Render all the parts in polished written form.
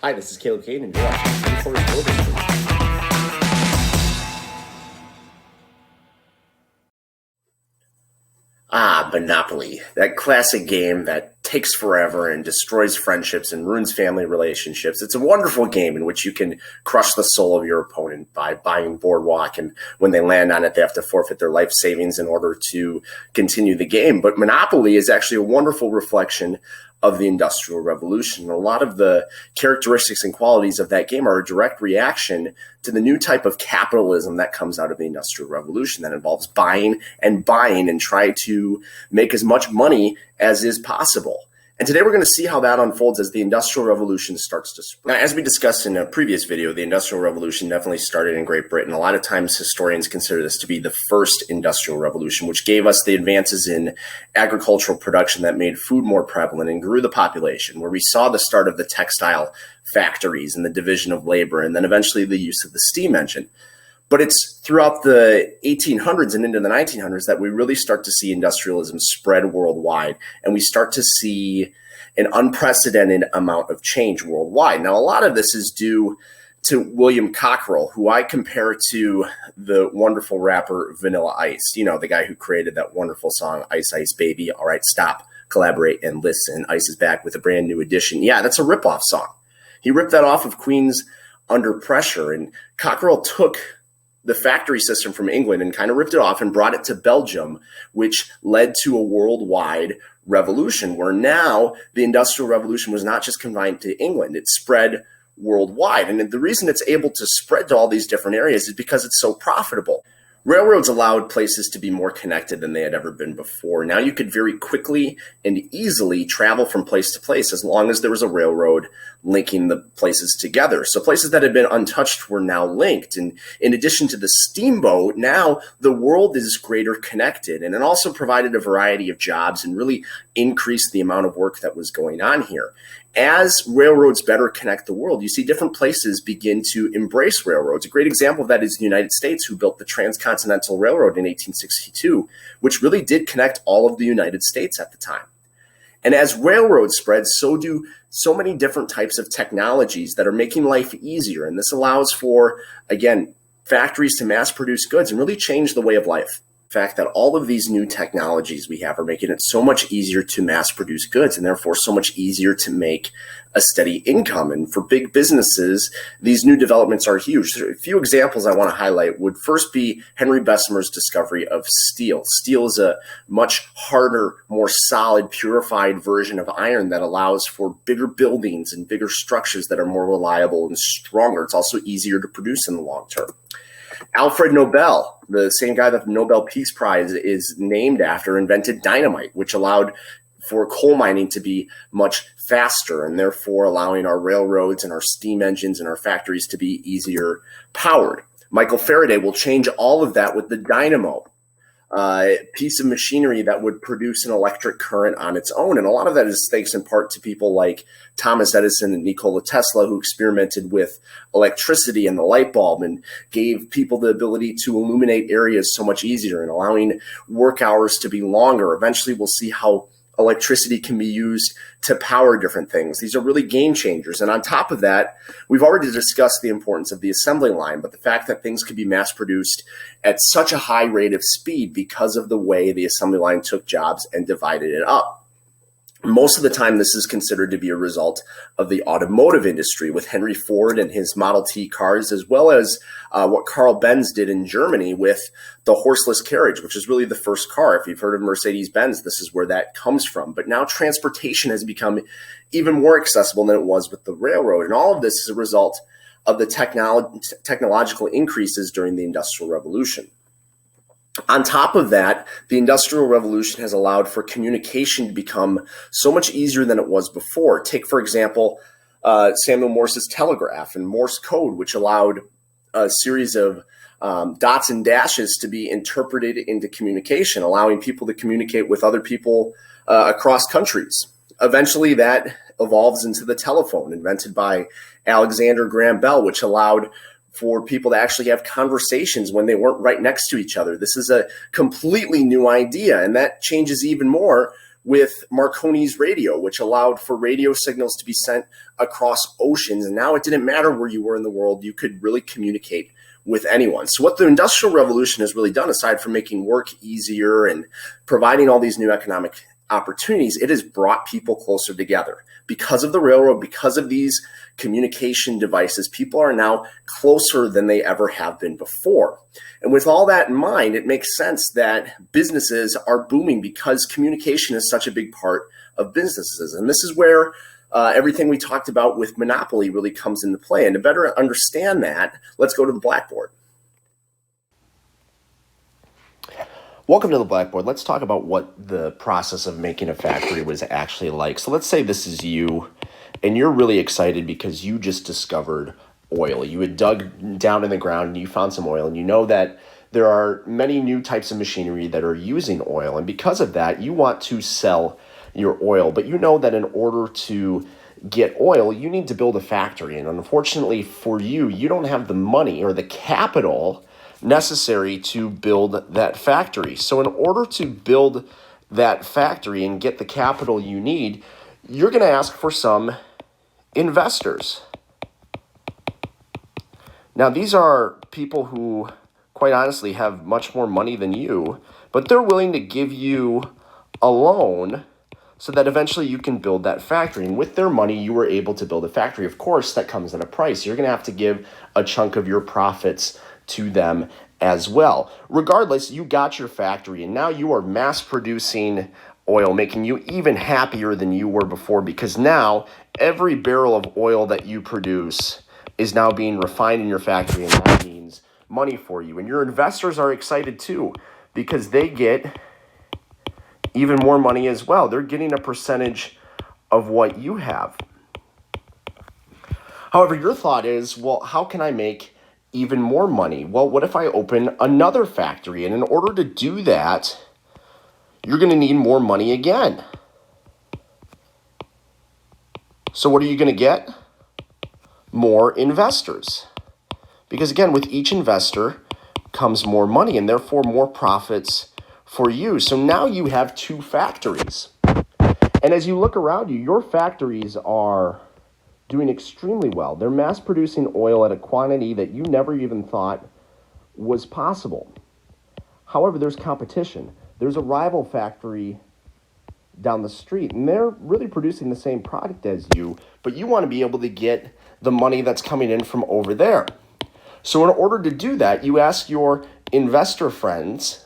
Hi, this is Caleb Cain, and you're watching Reporters Television. Monopoly. That classic game that takes forever and destroys friendships and ruins family relationships. It's a wonderful game in which you can crush the soul of your opponent by buying Boardwalk, and when they land on it, they have to forfeit their life savings in order to continue the game. But Monopoly is actually a wonderful reflection of the Industrial Revolution. A lot of the characteristics and qualities of that game are a direct reaction to the new type of capitalism that comes out of the Industrial Revolution that involves buying and try to make as much money as is possible. And today we're going to see how that unfolds as the Industrial Revolution starts to spread. Now, as we discussed in a previous video, the Industrial Revolution definitely started in Great Britain. A lot of times historians consider this to be the first Industrial Revolution, which gave us the advances in agricultural production that made food more prevalent and grew the population, where we saw the start of the textile factories and the division of labor, and then eventually the use of the steam engine. But it's throughout the 1800s and into the 1900s that we really start to see industrialism spread worldwide, and we start to see an unprecedented amount of change worldwide. Now, a lot of this is due to William Cockerill, who I compare to the wonderful rapper Vanilla Ice, you know, the guy who created that wonderful song, Ice Ice Baby, All Right, Stop, Collaborate, and Listen. Ice is back with a brand new edition. Yeah, that's a ripoff song. He ripped that off of Queen's Under Pressure, and Cockerill took the factory system from England and kind of ripped it off and brought it to Belgium, which led to a worldwide revolution where now the Industrial Revolution was not just confined to England, it spread worldwide. And the reason it's able to spread to all these different areas is because it's so profitable. Railroads allowed places to be more connected than they had ever been before. Now you could very quickly and easily travel from place to place as long as there was a railroad linking the places together. So places that had been untouched were now linked. And in addition to the steamboat, now the world is greater connected. And it also provided a variety of jobs and really increased the amount of work that was going on here. As railroads better connect the world, you see different places begin to embrace railroads. A great example of that is the United States, who built the Transcontinental Railroad in 1862, which really did connect all of the United States at the time. And as railroads spread, so do so many different types of technologies that are making life easier. And this allows for, again, factories to mass produce goods and really change the way of life. Fact that all of these new technologies we have are making it so much easier to mass produce goods and therefore so much easier to make a steady income. And for big businesses, these new developments are huge. So a few examples I want to highlight would first be Henry Bessemer's discovery of steel. Steel is a much harder, more solid, purified version of iron that allows for bigger buildings and bigger structures that are more reliable and stronger. It's also easier to produce in the long term. Alfred Nobel, the same guy that the Nobel Peace Prize is named after, invented dynamite, which allowed for coal mining to be much faster and therefore allowing our railroads and our steam engines and our factories to be easier powered. Michael Faraday will change all of that with the dynamo, a piece of machinery that would produce an electric current on its own. And a lot of that is thanks in part to people like Thomas Edison and Nikola Tesla, who experimented with electricity and the light bulb and gave people the ability to illuminate areas so much easier and allowing work hours to be longer. Eventually, we'll see how electricity can be used to power different things. These are really game changers. And on top of that, we've already discussed the importance of the assembly line, but the fact that things could be mass produced at such a high rate of speed because of the way the assembly line took jobs and divided it up. Most of the time, this is considered to be a result of the automotive industry with Henry Ford and his Model T cars, as well as what Carl Benz did in Germany with the horseless carriage, which is really the first car. If you've heard of Mercedes-Benz, this is where that comes from. But now transportation has become even more accessible than it was with the railroad. And all of this is a result of the technological increases during the Industrial Revolution. On top of that, the Industrial Revolution has allowed for communication to become so much easier than it was before. Take, for example, Samuel Morse's telegraph and Morse code, which allowed a series of dots and dashes to be interpreted into communication, allowing people to communicate with other people across countries. Eventually, that evolves into the telephone, invented by Alexander Graham Bell, which allowed for people to actually have conversations when they weren't right next to each other. This is a completely new idea, and that changes even more with Marconi's radio, which allowed for radio signals to be sent across oceans. And now it didn't matter where you were in the world, you could really communicate with anyone. So what the Industrial Revolution has really done, aside from making work easier and providing all these new economic opportunities, it has brought people closer together. Because of the railroad, because of these communication devices, people are now closer than they ever have been before. And with all that in mind, it makes sense that businesses are booming because communication is such a big part of businesses. And this is where everything we talked about with monopoly really comes into play. And to better understand that, let's go to the blackboard. Welcome to the blackboard. Let's talk about what the process of making a factory was actually like. So let's say this is you, and you're really excited because you just discovered oil. You had dug down in the ground and you found some oil, and you know that there are many new types of machinery that are using oil. And because of that, you want to sell your oil. But you know that in order to get oil, you need to build a factory. And unfortunately for you, you don't have the money or the capital necessary to build that factory. So in order to build that factory and get the capital you need, you're going to ask for some investors. Now, these are people who, quite honestly, have much more money than you, but they're willing to give you a loan so that eventually you can build that factory. And with their money, you were able to build a factory. Of course, that comes at a price. You're going to have to give a chunk of your profits to them as well. Regardless, you got your factory, and now you are mass producing oil, making you even happier than you were before, because now every barrel of oil that you produce is now being refined in your factory, and that means money for you. And your investors are excited too, because they get even more money as well. They're getting a percentage of what you have. However, your thought is, well, how can I make even more money? Well, what if I open another factory? And in order to do that, you're going to need more money again. So what are you going to get? More investors. Because again, with each investor comes more money and therefore more profits for you. So now you have two factories. And as you look around you, your factories are doing extremely well. They're mass producing oil at a quantity that you never even thought was possible. However, there's competition. There's a rival factory down the street, and they're really producing the same product as you, but you want to be able to get the money that's coming in from over there. So in order to do that, you ask your investor friends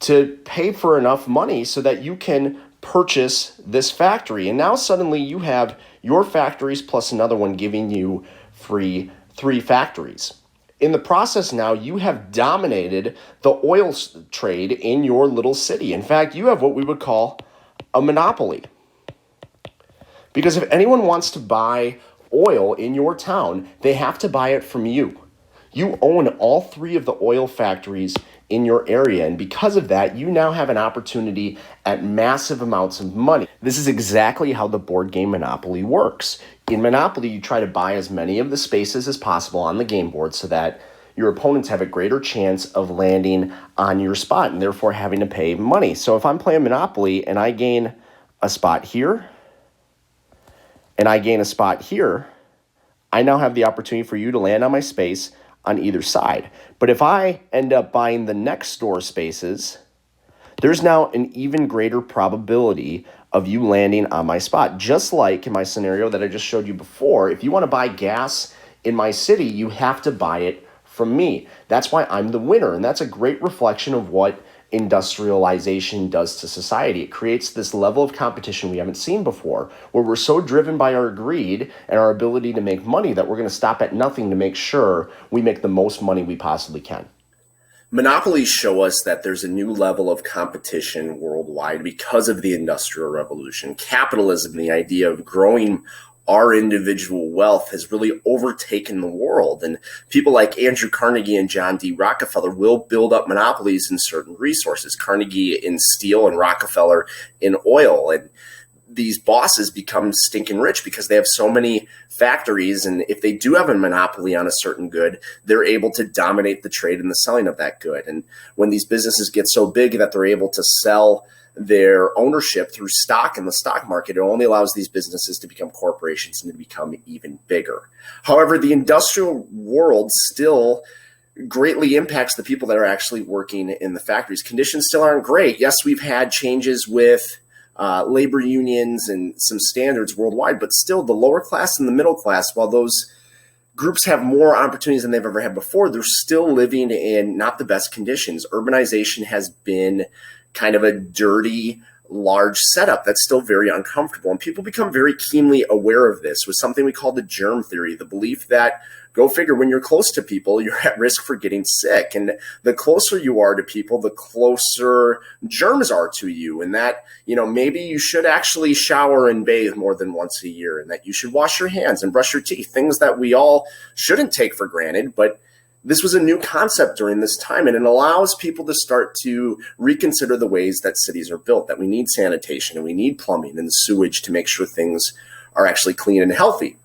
to pay for enough money so that you can purchase this factory. And now suddenly you have your factories plus another one giving you free 3 factories. In the process now, you have dominated the oil trade in your little city. In fact, you have what we would call a monopoly. Because if anyone wants to buy oil in your town, they have to buy it from you. You own all 3 of the oil factories in your area, and because of that, you now have an opportunity at massive amounts of money. This is exactly how the board game Monopoly works. In Monopoly, you try to buy as many of the spaces as possible on the game board so that your opponents have a greater chance of landing on your spot and therefore having to pay money. So if I'm playing Monopoly and I gain a spot here and I gain a spot here, I now have the opportunity for you to land on my space on either side. But if I end up buying the next door spaces, there's now an even greater probability of you landing on my spot. Just like in my scenario that I just showed you before, if you want to buy gas in my city, you have to buy it from me. That's why I'm the winner, and that's a great reflection of what industrialization does to society. It creates this level of competition we haven't seen before, where we're so driven by our greed and our ability to make money that we're going to stop at nothing to make sure we make the most money we possibly can. Monopolies show us that there's a new level of competition worldwide because of the Industrial Revolution. Capitalism, the idea of growing our individual wealth, has really overtaken the world. And people like Andrew Carnegie and John D. Rockefeller will build up monopolies in certain resources. Carnegie in steel and Rockefeller in oil. And these bosses become stinking rich because they have so many factories. And if they do have a monopoly on a certain good, they're able to dominate the trade and the selling of that good. And when these businesses get so big that they're able to sell their ownership through stock in the stock market. It only allows these businesses to become corporations and to become even bigger. However, the industrial world still greatly impacts the people that are actually working in the factories. Conditions still aren't great. Yes, we've had changes with labor unions and some standards worldwide, but still the lower class and the middle class, while those groups have more opportunities than they've ever had before, they're still living in not the best conditions. Urbanization has been kind of a dirty, large setup that's still very uncomfortable. And people become very keenly aware of this with something we call the germ theory, the belief that, go figure, when you're close to people, you're at risk for getting sick. And the closer you are to people, the closer germs are to you. And that, maybe you should actually shower and bathe more than once a year, and that you should wash your hands and brush your teeth, things that we all shouldn't take for granted. But this was a new concept during this time, and it allows people to start to reconsider the ways that cities are built, that we need sanitation and we need plumbing and sewage to make sure things are actually clean and healthy.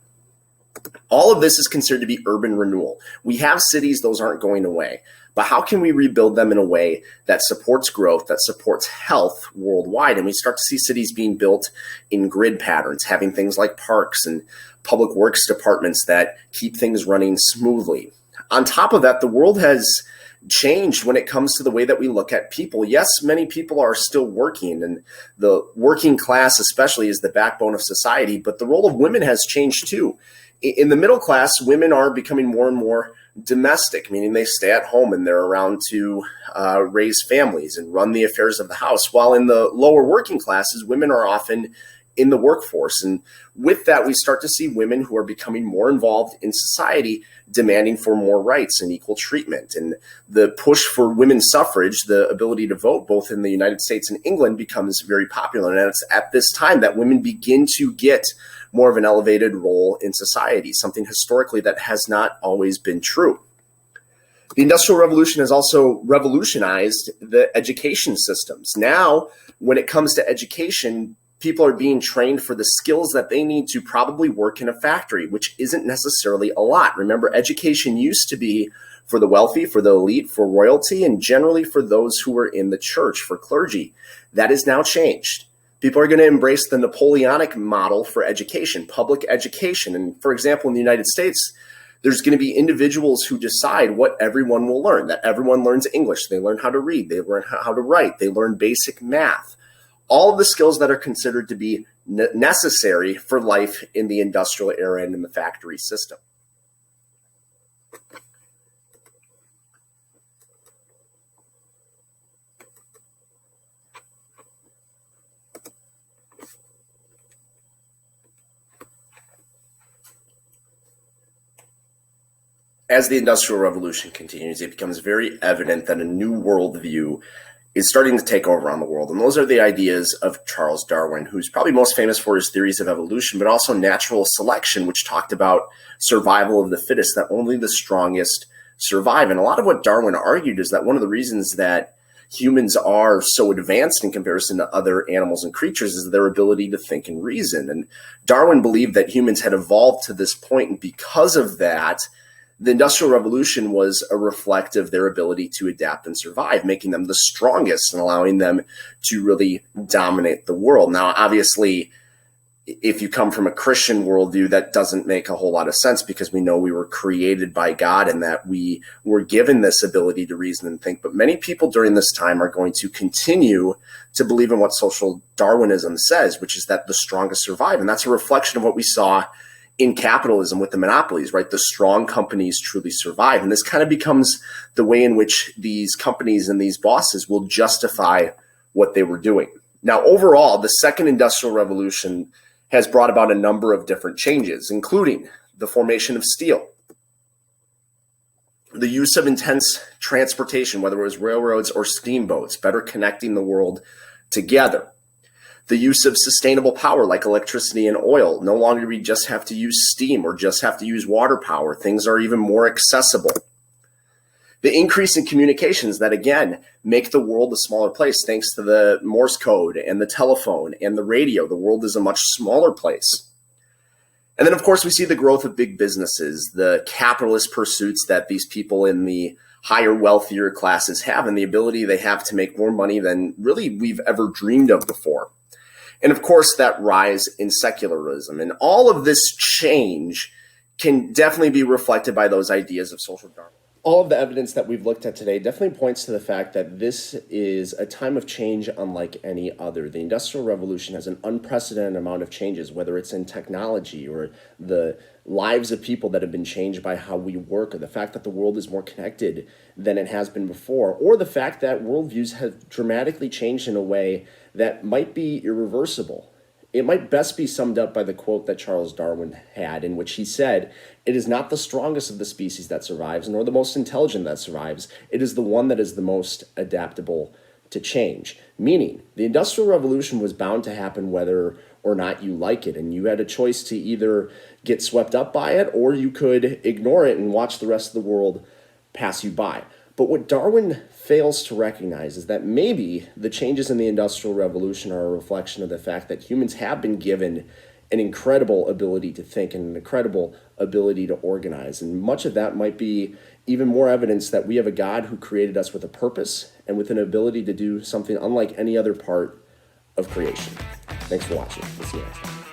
All of this is considered to be urban renewal. We have cities, those aren't going away. But how can we rebuild them in a way that supports growth, that supports health worldwide? And we start to see cities being built in grid patterns, having things like parks and public works departments that keep things running smoothly. On top of that, the world has changed when it comes to the way that we look at people. Yes, many people are still working, and the working class especially is the backbone of society, but the role of women has changed too. In the middle class, women are becoming more and more domestic, meaning they stay at home and they're around to raise families and run the affairs of the house, while in the lower working classes, women are often in the workforce. And with that, we start to see women who are becoming more involved in society, demanding for more rights and equal treatment. And the push for women's suffrage, the ability to vote both in the United States and England, becomes very popular. And it's at this time that women begin to get more of an elevated role in society, something historically that has not always been true. The Industrial Revolution has also revolutionized the education systems. Now, when it comes to education, people are being trained for the skills that they need to probably work in a factory, which isn't necessarily a lot. Remember, education used to be for the wealthy, for the elite, for royalty, and generally for those who were in the church, for clergy. That has now changed. People are going to embrace the Napoleonic model for education, public education. And for example, in the United States, there's going to be individuals who decide what everyone will learn, that everyone learns English, they learn how to read, they learn how to write, they learn basic math. All of the skills that are considered to be necessary for life in the industrial era and in the factory system. As the Industrial Revolution continues, it becomes very evident that a new worldview is starting to take over on the world. And those are the ideas of Charles Darwin, who's probably most famous for his theories of evolution, but also natural selection, which talked about survival of the fittest, that only the strongest survive. And a lot of what Darwin argued is that one of the reasons that humans are so advanced in comparison to other animals and creatures is their ability to think and reason. And Darwin believed that humans had evolved to this point, and because of that, the Industrial Revolution was a reflect of their ability to adapt and survive, making them the strongest and allowing them to really dominate the world. Now, obviously, if you come from a Christian worldview, that doesn't make a whole lot of sense, because we know we were created by God and that we were given this ability to reason and think. But many people during this time are going to continue to believe in what social Darwinism says, which is that the strongest survive. And that's a reflection of what we saw in capitalism with the monopolies, right? The strong companies truly survive. And this kind of becomes the way in which these companies and these bosses will justify what they were doing. Now, overall, the second industrial revolution has brought about a number of different changes, including the formation of steel, the use of intense transportation, whether it was railroads or steamboats, better connecting the world together. The use of sustainable power like electricity and oil. No longer do we just have to use steam or just have to use water power. Things are even more accessible. The increase in communications that, again, make the world a smaller place thanks to the Morse code and the telephone and the radio. The world is a much smaller place. And then, of course, we see the growth of big businesses, the capitalist pursuits that these people in the higher, wealthier classes have, and the ability they have to make more money than really we've ever dreamed of before. And of course, that rise in secularism. And all of this change can definitely be reflected by those ideas of social Darwinism. All of the evidence that we've looked at today definitely points to the fact that this is a time of change unlike any other. The Industrial Revolution has an unprecedented amount of changes, whether it's in technology or the lives of people that have been changed by how we work, or the fact that the world is more connected than it has been before, or the fact that worldviews have dramatically changed in a way that might be irreversible. It might best be summed up by the quote that Charles Darwin had, in which he said, "It is not the strongest of the species that survives, nor the most intelligent that survives. It is the one that is the most adaptable to change." Meaning, the Industrial Revolution was bound to happen whether or not you like it, and you had a choice to either get swept up by it, or you could ignore it and watch the rest of the world pass you by. But what Darwin fails to recognize is that maybe the changes in the Industrial Revolution are a reflection of the fact that humans have been given an incredible ability to think and an incredible ability to organize. And much of that might be even more evidence that we have a God who created us with a purpose and with an ability to do something unlike any other part of creation. Thanks for watching. We'll see you next time.